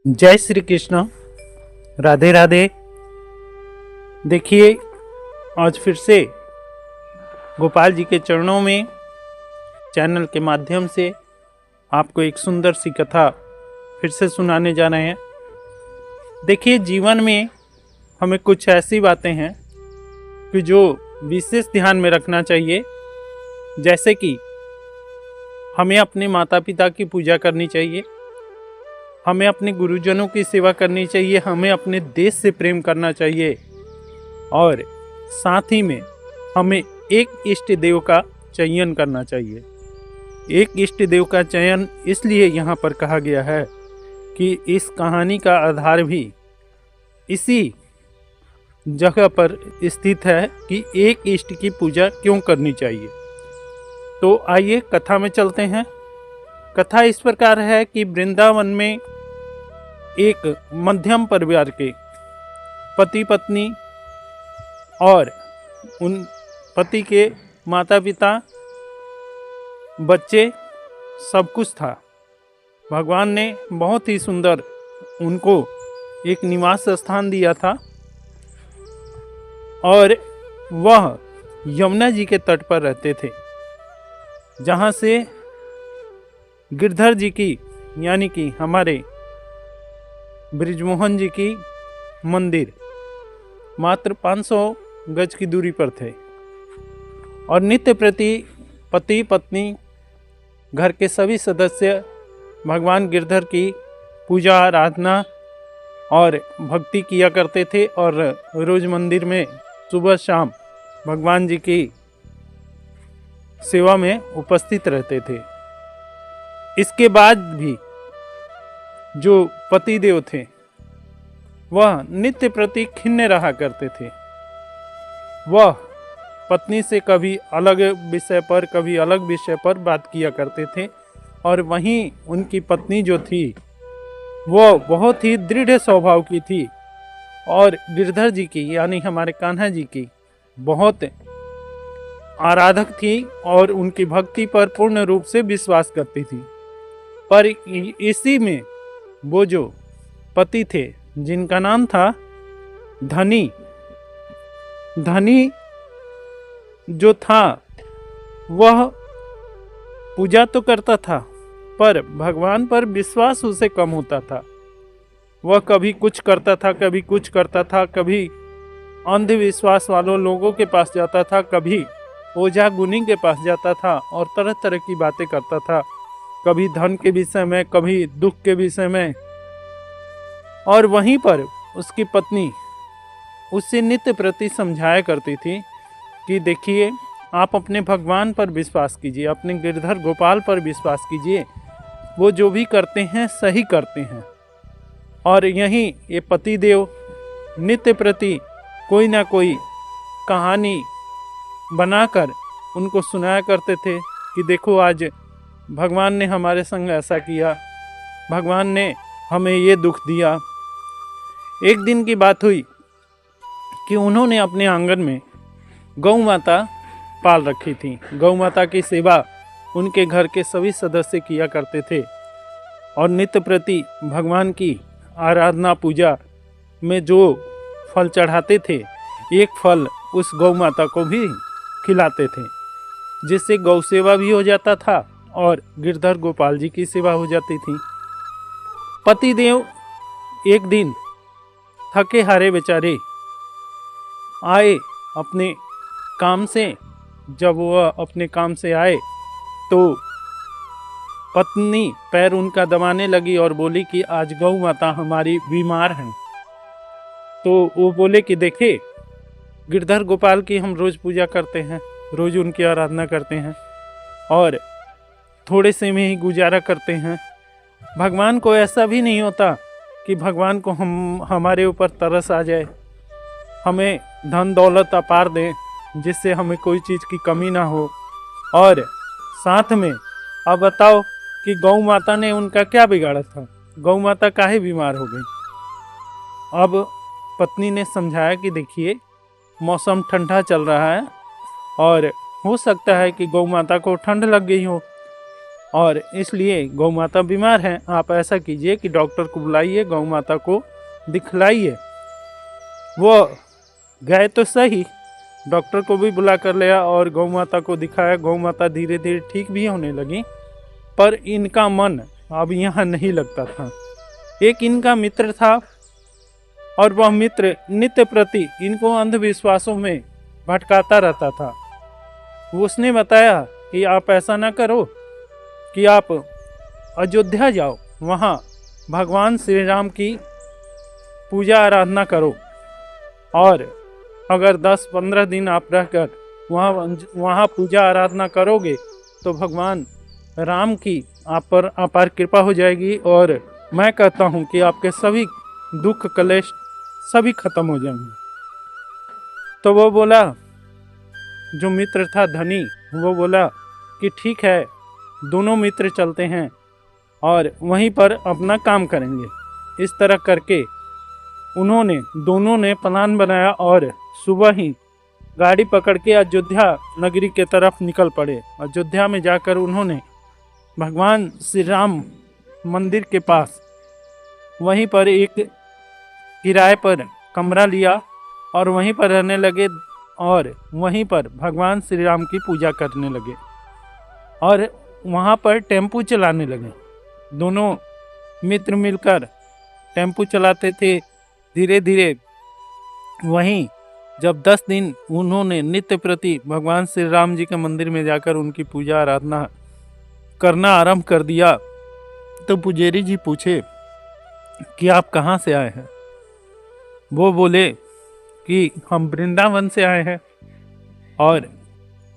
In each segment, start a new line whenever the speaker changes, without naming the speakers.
जय श्री कृष्ण। राधे राधे। देखिए, आज फिर से गोपाल जी के चरणों में चैनल के माध्यम से आपको एक सुंदर सी कथा फिर से सुनाने जा रहे हैं। देखिए, जीवन में हमें कुछ ऐसी बातें हैं कि जो विशेष ध्यान में रखना चाहिए। जैसे कि हमें अपने माता पिता की पूजा करनी चाहिए, हमें अपने गुरुजनों की सेवा करनी चाहिए, हमें अपने देश से प्रेम करना चाहिए और साथ ही में हमें एक इष्ट देव का चयन करना चाहिए। एक इष्ट देव का चयन इसलिए यहाँ पर कहा गया है कि इस कहानी का आधार भी इसी जगह पर स्थित है कि एक इष्ट की पूजा क्यों करनी चाहिए। तो आइए कथा में चलते हैं। कथा इस प्रकार है कि वृंदावन में एक मध्यम परिवार के पति पत्नी और उन पति के माता पिता, बच्चे, सब कुछ था। भगवान ने बहुत ही सुंदर उनको एक निवास स्थान दिया था और वह यमुना जी के तट पर रहते थे, जहाँ से गिरधर जी की यानी कि हमारे ब्रिजमोहन जी की मंदिर मात्र 500 गज की दूरी पर थे। और नित्य प्रति पति पत्नी घर के सभी सदस्य भगवान गिरधर की पूजा आराधना और भक्ति किया करते थे और रोज मंदिर में सुबह शाम भगवान जी की सेवा में उपस्थित रहते थे। इसके बाद भी जो पति देव थे वह नित्य प्रति खिन्न रहा करते थे। वह पत्नी से कभी अलग विषय पर कभी अलग विषय पर बात किया करते थे और वहीं उनकी पत्नी जो थी वह बहुत ही दृढ़ स्वभाव की थी और गिरधर जी की यानी हमारे कान्हा जी की बहुत आराधक थी और उनकी भक्ति पर पूर्ण रूप से विश्वास करती थी। पर इसी में वो जो पति थे जिनका नाम था धनी जो था वह पूजा तो करता था पर भगवान पर विश्वास उसे कम होता था। वह कभी कुछ करता था, कभी कुछ करता था, कभी अंधविश्वास वालों लोगों के पास जाता था, कभी ओझा गुनी के पास जाता था और तरह तरह की बातें करता था, कभी धन के विषय में, कभी दुख के विषय में। और वहीं पर उसकी पत्नी उससे नित्य प्रति समझाया करती थी कि देखिए, आप अपने भगवान पर विश्वास कीजिए, अपने गिरधर गोपाल पर विश्वास कीजिए, वो जो भी करते हैं सही करते हैं। और यहीं ये पति देव नित्य प्रति कोई ना कोई कहानी बनाकर उनको सुनाया करते थे कि देखो, आज भगवान ने हमारे संग ऐसा किया, भगवान ने हमें ये दुख दिया। एक दिन की बात हुई कि उन्होंने अपने आंगन में गौ माता पाल रखी थी। गौ माता की सेवा उनके घर के सभी सदस्य किया करते थे और नित्य प्रति भगवान की आराधना पूजा में जो फल चढ़ाते थे, एक फल उस गौ माता को भी खिलाते थे, जिससे गौ सेवा भी हो जाता था और गिरधर गोपाल जी की सेवा हो जाती थी। पतिदेव एक दिन थके हारे बेचारे आए अपने काम से। जब वह अपने काम से आए तो पत्नी पैर उनका दबाने लगी और बोली कि आज गौ माता हमारी बीमार हैं। तो वो बोले कि देखे, गिरधर गोपाल की हम रोज पूजा करते हैं, रोज उनकी आराधना करते हैं और थोड़े से में ही गुजारा करते हैं। भगवान को ऐसा भी नहीं होता कि भगवान को हमारे ऊपर तरस आ जाए, हमें धन दौलत अपार दें जिससे हमें कोई चीज़ की कमी ना हो। और साथ में अब बताओ कि गौ माता ने उनका क्या बिगाड़ा था, गौ माता काहे बीमार हो गई। अब पत्नी ने समझाया कि देखिए, मौसम ठंडा चल रहा है और हो सकता है कि गौ माता को ठंड लग गई हो और इसलिए गौ माता बीमार है। आप ऐसा कीजिए कि डॉक्टर को बुलाइए, गौ माता को दिखलाइए। वो गए तो सही, डॉक्टर को भी बुला कर लिया और गौ माता को दिखाया। गौ माता धीरे धीरे ठीक भी होने लगी, पर इनका मन अब यहाँ नहीं लगता था। एक इनका मित्र था और वह मित्र नित्य प्रति इनको अंधविश्वासों में भटकाता रहता था। उसने बताया कि आप ऐसा ना करो कि आप अयोध्या जाओ, वहाँ भगवान श्री राम की पूजा आराधना करो, और अगर 10-15 दिन आप रहकर वहाँ पूजा आराधना करोगे तो भगवान राम की आप पर अपार कृपा हो जाएगी, और मैं कहता हूँ कि आपके सभी दुख कलेश सभी खत्म हो जाएंगे। तो वो बोला, जो मित्र था धनी, वो बोला कि ठीक है, दोनों मित्र चलते हैं और वहीं पर अपना काम करेंगे। इस तरह करके दोनों ने प्लान बनाया और सुबह ही गाड़ी पकड़ के अयोध्या नगरी के तरफ निकल पड़े। अयोध्या में जाकर उन्होंने भगवान श्री राम मंदिर के पास वहीं पर एक किराए पर कमरा लिया और वहीं पर रहने लगे, और वहीं पर भगवान श्री राम की पूजा करने लगे और वहाँ पर टेम्पू चलाने लगे। दोनों मित्र मिलकर टेम्पू चलाते थे धीरे धीरे। वहीं जब 10 दिन उन्होंने नित्य प्रति भगवान श्री राम जी के मंदिर में जाकर उनकी पूजा आराधना करना आरंभ कर दिया, तो पुजारी जी पूछे कि आप कहाँ से आए हैं। वो बोले कि हम वृंदावन से आए हैं। और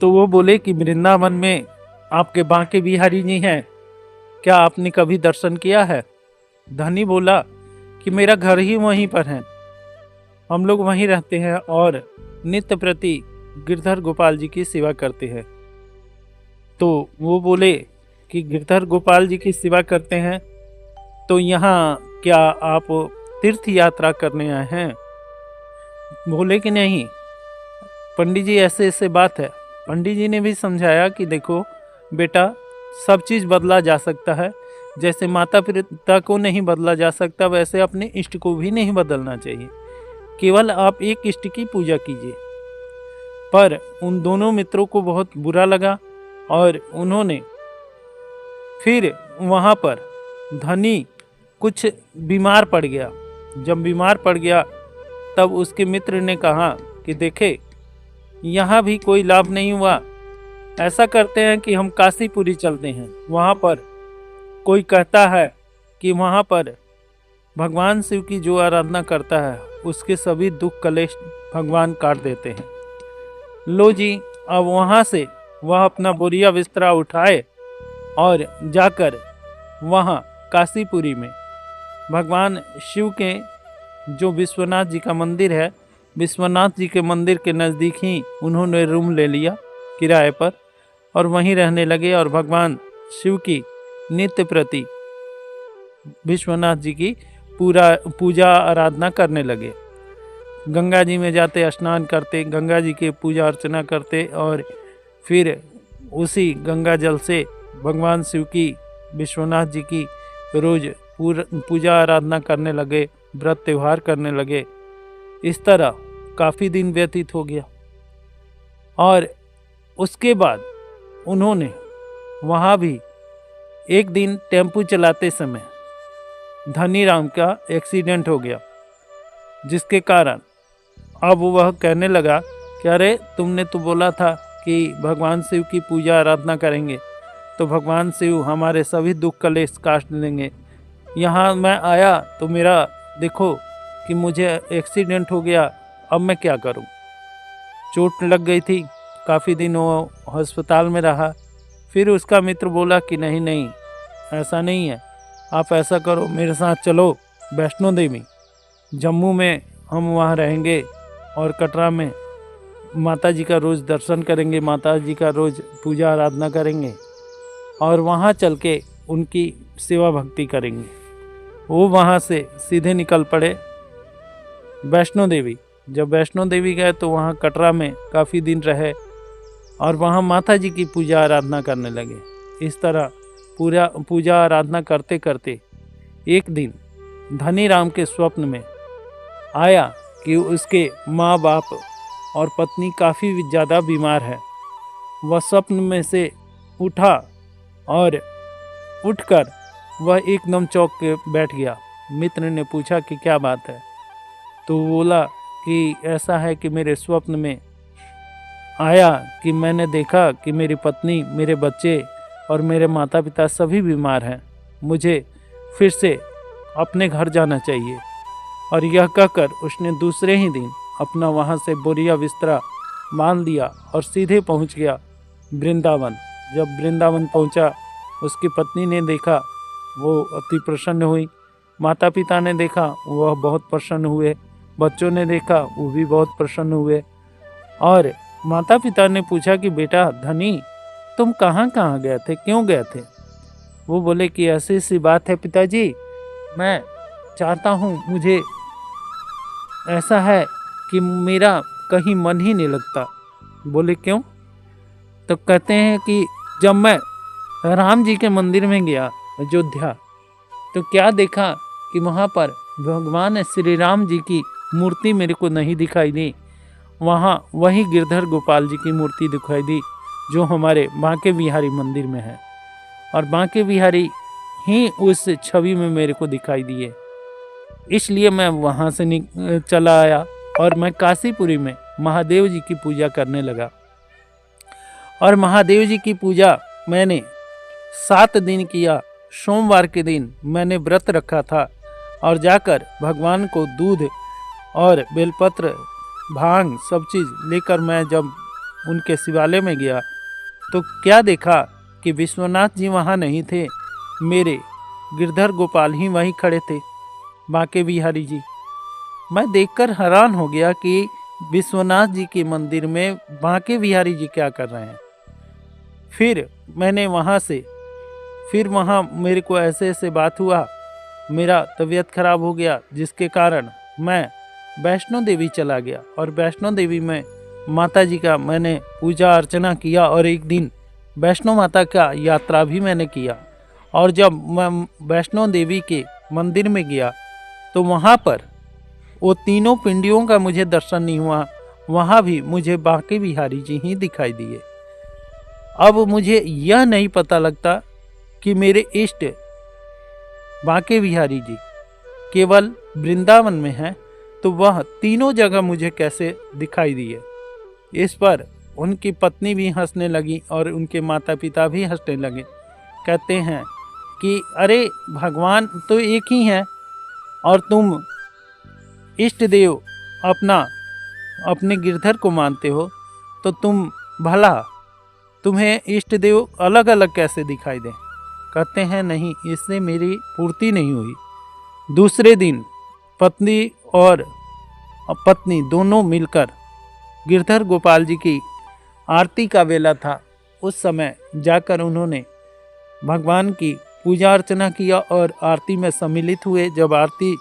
तो वो बोले कि वृंदावन में आपके बांके बिहारी जी हैं, क्या आपने कभी दर्शन किया है। धनी बोला कि मेरा घर ही वहीं पर है, हम लोग वहीं रहते हैं और नित्य प्रति गिरधर गोपाल जी की सेवा करते हैं। तो वो बोले कि गिरधर गोपाल जी की सेवा करते हैं, तो यहाँ क्या आप तीर्थ यात्रा करने आए हैं। बोले कि नहीं पंडित जी, ऐसे ऐसे बात है। पंडित जी ने भी समझाया कि देखो बेटा, सब चीज़ बदला जा सकता है, जैसे माता पिता को नहीं बदला जा सकता, वैसे अपने इष्ट को भी नहीं बदलना चाहिए। केवल आप एक इष्ट की पूजा कीजिए। पर उन दोनों मित्रों को बहुत बुरा लगा और उन्होंने फिर वहाँ पर धनी कुछ बीमार पड़ गया। जब बीमार पड़ गया तब उसके मित्र ने कहा कि देखे, यहाँ भी कोई लाभ नहीं हुआ, ऐसा करते हैं कि हम काशीपुरी चलते हैं। वहाँ पर कोई कहता है कि वहाँ पर भगवान शिव की जो आराधना करता है उसके सभी दुख कलेश भगवान काट देते हैं। लो जी, अब वहाँ से वह अपना बोरिया बिस्तरा उठाए और जाकर वहाँ काशीपुरी में भगवान शिव के जो विश्वनाथ जी का मंदिर है, विश्वनाथ जी के मंदिर के नज़दीक ही उन्होंने रूम ले लिया किराए पर और वहीं रहने लगे और भगवान शिव की नित्य प्रति विश्वनाथ जी की पूजा आराधना करने लगे। गंगा जी में जाते, स्नान करते, गंगा जी की पूजा अर्चना करते और फिर उसी गंगा जल से भगवान शिव की, विश्वनाथ जी की रोज़ पूजा आराधना करने लगे, व्रत त्यौहार करने लगे। इस तरह काफ़ी दिन व्यतीत हो गया और उसके बाद उन्होंने वहाँ भी एक दिन टेम्पू चलाते समय धनी राम का एक्सीडेंट हो गया, जिसके कारण अब वह कहने लगा कि अरे तुमने तो बोला था कि भगवान शिव की पूजा आराधना करेंगे तो भगवान शिव हमारे सभी दुख कलेश काट लेंगे। यहाँ मैं आया तो मेरा देखो कि मुझे एक्सीडेंट हो गया, अब मैं क्या करूँ। चोट लग गई थी, काफ़ी दिन वो अस्पताल में रहा। फिर उसका मित्र बोला कि नहीं नहीं, ऐसा नहीं है, आप ऐसा करो, मेरे साथ चलो वैष्णो देवी, जम्मू में हम वहाँ रहेंगे और कटरा में माता जी का रोज़ दर्शन करेंगे, माता जी का रोज़ पूजा आराधना करेंगे और वहाँ चल के उनकी सेवा भक्ति करेंगे। वो वहाँ से सीधे निकल पड़े वैष्णो देवी। जब वैष्णो देवी गए तो वहाँ कटरा में काफ़ी दिन रहे और वहाँ माता जी की पूजा आराधना करने लगे। इस तरह पूजा आराधना करते करते एक दिन धनीराम के स्वप्न में आया कि उसके माँ बाप और पत्नी काफ़ी ज़्यादा बीमार है। वह स्वप्न में से उठा और उठकर वह एकदम चौंक के बैठ गया। मित्र ने पूछा कि क्या बात है, तो बोला कि ऐसा है कि मेरे स्वप्न में आया कि मैंने देखा कि मेरी पत्नी, मेरे बच्चे और मेरे माता पिता सभी बीमार हैं। मुझे फिर से अपने घर जाना चाहिए। और यह कहकर उसने दूसरे ही दिन अपना वहाँ से बोरिया बिस्तरा बांध दिया और सीधे पहुँच गया वृंदावन। जब वृंदावन पहुँचा, उसकी पत्नी ने देखा, वो अति प्रसन्न हुई। माता पिता ने देखा, वह बहुत प्रसन्न हुए। बच्चों ने देखा, वो भी बहुत प्रसन्न हुए। और माता पिता ने पूछा कि बेटा धनी, तुम कहाँ कहाँ गए थे, क्यों गए थे? वो बोले कि ऐसी सी बात है पिताजी, मैं चाहता हूँ, मुझे ऐसा है कि मेरा कहीं मन ही नहीं लगता। बोले क्यों? तो कहते हैं कि जब मैं राम जी के मंदिर में गया अयोध्या, तो क्या देखा कि वहाँ पर भगवान श्री राम जी की मूर्ति मेरे को नहीं दिखाई दी। वहाँ वही गिरधर गोपाल जी की मूर्ति दिखाई दी जो हमारे बांके बिहारी मंदिर में है, और बांके बिहारी ही उस छवि में मेरे को दिखाई दिए। इसलिए मैं वहाँ से चला आया और मैं काशीपुरी में महादेव जी की पूजा करने लगा। और महादेव जी की पूजा मैंने 7 दिन किया। सोमवार के दिन मैंने व्रत रखा था और जाकर भगवान को दूध और बेलपत्र, भांग सब चीज़ लेकर मैं जब उनके शिवालय में गया, तो क्या देखा कि विश्वनाथ जी वहाँ नहीं थे, मेरे गिरधर गोपाल ही वहीं खड़े थे, बांके बिहारी जी। मैं देखकर हैरान हो गया कि विश्वनाथ जी के मंदिर में बांके बिहारी जी क्या कर रहे हैं। फिर मैंने वहाँ मेरे को ऐसे ऐसे बात हुआ, मेरा तबीयत खराब हो गया, जिसके कारण मैं वैष्णो देवी चला गया। और वैष्णो देवी में माता जी का मैंने पूजा अर्चना किया और एक दिन वैष्णो माता का यात्रा भी मैंने किया। और जब मैं वैष्णो देवी के मंदिर में गया तो वहाँ पर वो तीनों पिंडियों का मुझे दर्शन नहीं हुआ, वहाँ भी मुझे बांके बिहारी जी ही दिखाई दिए। अब मुझे यह नहीं पता लगता कि मेरे इष्ट बांके बिहारी जी केवल वृंदावन में हैं, तो वह तीनों जगह मुझे कैसे दिखाई दिए। इस पर उनकी पत्नी भी हंसने लगी और उनके माता पिता भी हंसने लगे। कहते हैं कि अरे भगवान तो एक ही है और तुम इष्ट देव अपने गिरधर को मानते हो, तो तुम्हें इष्ट देव अलग अलग कैसे दिखाई दें? कहते हैं नहीं, इससे मेरी पूर्ति नहीं हुई। दूसरे दिन पत्नी और पत्नी दोनों मिलकर गिरधर गोपाल जी की आरती का वेला था, उस समय जाकर उन्होंने भगवान की पूजा अर्चना किया और आरती में सम्मिलित हुए। जब आरती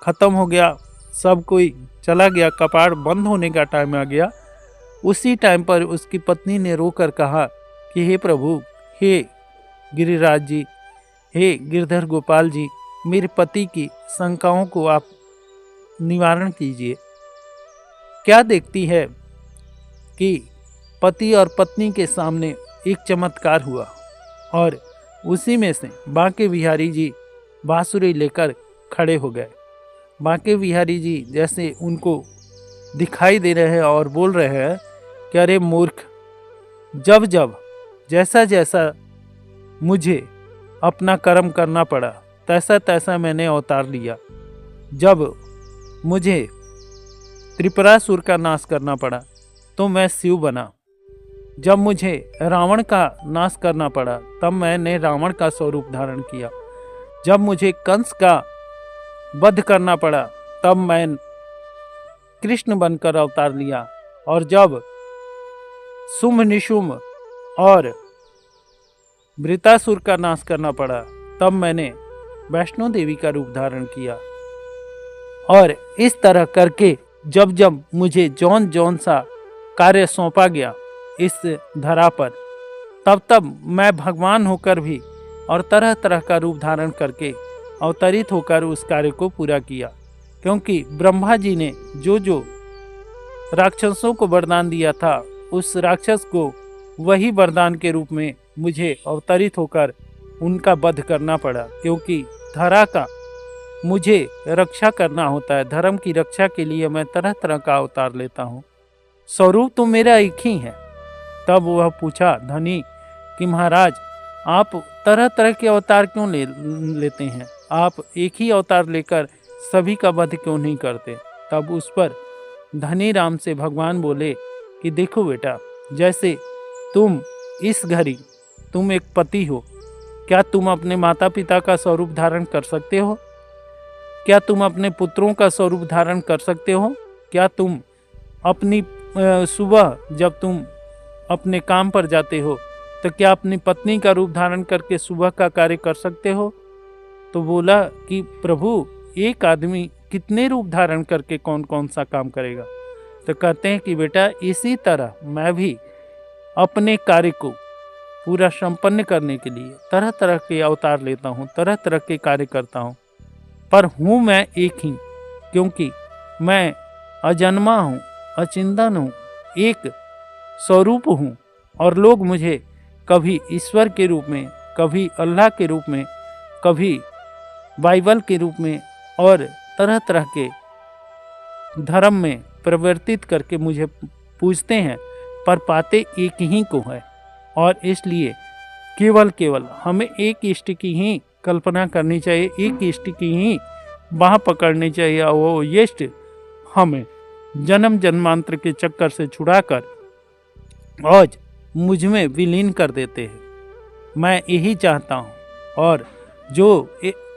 खत्म हो गया, सब कोई चला गया, कपाट बंद होने का टाइम आ गया, उसी टाइम पर उसकी पत्नी ने रोकर कहा कि हे प्रभु, हे गिरिराज जी, हे गिरधर गोपाल जी, मेरे पति की शंकाओं को आप निवारण कीजिए। क्या देखती है कि पति और पत्नी के सामने एक चमत्कार हुआ और उसी में से बांके बिहारी जी बांसुरी लेकर खड़े हो गए। बांके बिहारी जी जैसे उनको दिखाई दे रहे हैं और बोल रहे हैं कि अरे मूर्ख, जब जैसा जैसा मुझे अपना कर्म करना पड़ा, तैसा तैसा मैंने अवतार लिया। जब मुझे त्रिपुरासुर का नाश करना पड़ा तो मैं शिव बना। जब मुझे रावण का नाश करना पड़ा तब मैंने रावण का स्वरूप धारण किया। जब मुझे कंस का वध करना पड़ा तब मैं कृष्ण बनकर अवतार लिया। और जब शुंभ निशुंभ और वृतासुर का नाश करना पड़ा तब मैंने वैष्णो देवी का रूप धारण किया। और इस तरह करके जब मुझे जौन सा कार्य सौंपा गया इस धरा पर, तब मैं भगवान होकर भी और तरह तरह का रूप धारण करके अवतरित होकर उस कार्य को पूरा किया, क्योंकि ब्रह्मा जी ने जो राक्षसों को वरदान दिया था, उस राक्षस को वही वरदान के रूप में मुझे अवतरित होकर उनका वध करना पड़ा, क्योंकि धरा का मुझे रक्षा करना होता है। धर्म की रक्षा के लिए मैं तरह तरह का अवतार लेता हूँ। स्वरूप तो मेरा एक ही है। तब वह पूछा धनी कि महाराज, आप तरह तरह के अवतार क्यों लेते हैं? आप एक ही अवतार लेकर सभी का वध क्यों नहीं करते? तब उस पर धनी राम से भगवान बोले कि देखो बेटा, जैसे तुम इस घड़ी तुम एक पति हो, क्या तुम अपने माता पिता का स्वरूप धारण कर सकते हो? क्या तुम अपने पुत्रों का स्वरूप धारण कर सकते हो? क्या तुम अपनी सुबह जब तुम अपने काम पर जाते हो तो क्या अपनी पत्नी का रूप धारण करके सुबह का कार्य कर सकते हो? तो बोला कि प्रभु, एक आदमी कितने रूप धारण करके कौन कौन सा काम करेगा? तो कहते हैं कि बेटा, इसी तरह मैं भी अपने कार्य को पूरा संपन्न करने के लिए तरह तरह के अवतार लेता हूँ, तरह तरह के कार्य करता हूँ, पर हूँ मैं एक ही, क्योंकि मैं अजन्मा हूँ, अचिंतन हूँ, एक स्वरूप हूँ। और लोग मुझे कभी ईश्वर के रूप में, कभी अल्लाह के रूप में, कभी बाइबल के रूप में और तरह तरह के धर्म में परिवर्तित करके मुझे पूजते हैं, पर पाते एक ही को है। और इसलिए केवल हमें एक इष्ट की ही कल्पना करनी चाहिए, एक इष्ट की ही बाह पकड़नी चाहिए, और वो इष्ट हमें जन्म जन्मांतर के चक्कर से छुड़ाकर आज मुझ में विलीन कर देते हैं। मैं यही चाहता हूँ, और जो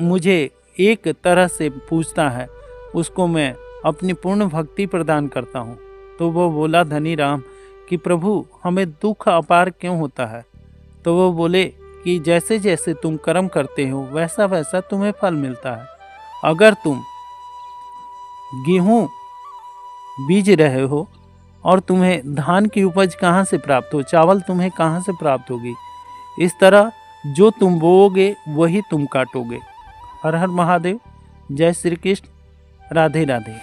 मुझे एक तरह से पूछता है उसको मैं अपनी पूर्ण भक्ति प्रदान करता हूँ। तो वो बोला धनी राम कि प्रभु, हमें दुख अपार क्यों होता है? तो वो बोले कि जैसे जैसे तुम कर्म करते हो वैसा वैसा तुम्हें फल मिलता है। अगर तुम गेहूँ बीज रहे हो और तुम्हें धान की उपज कहाँ से प्राप्त हो, चावल तुम्हें कहाँ से प्राप्त होगी? इस तरह जो तुम बोओगे वही तुम काटोगे। हर हर महादेव। जय श्री कृष्ण। राधे राधे।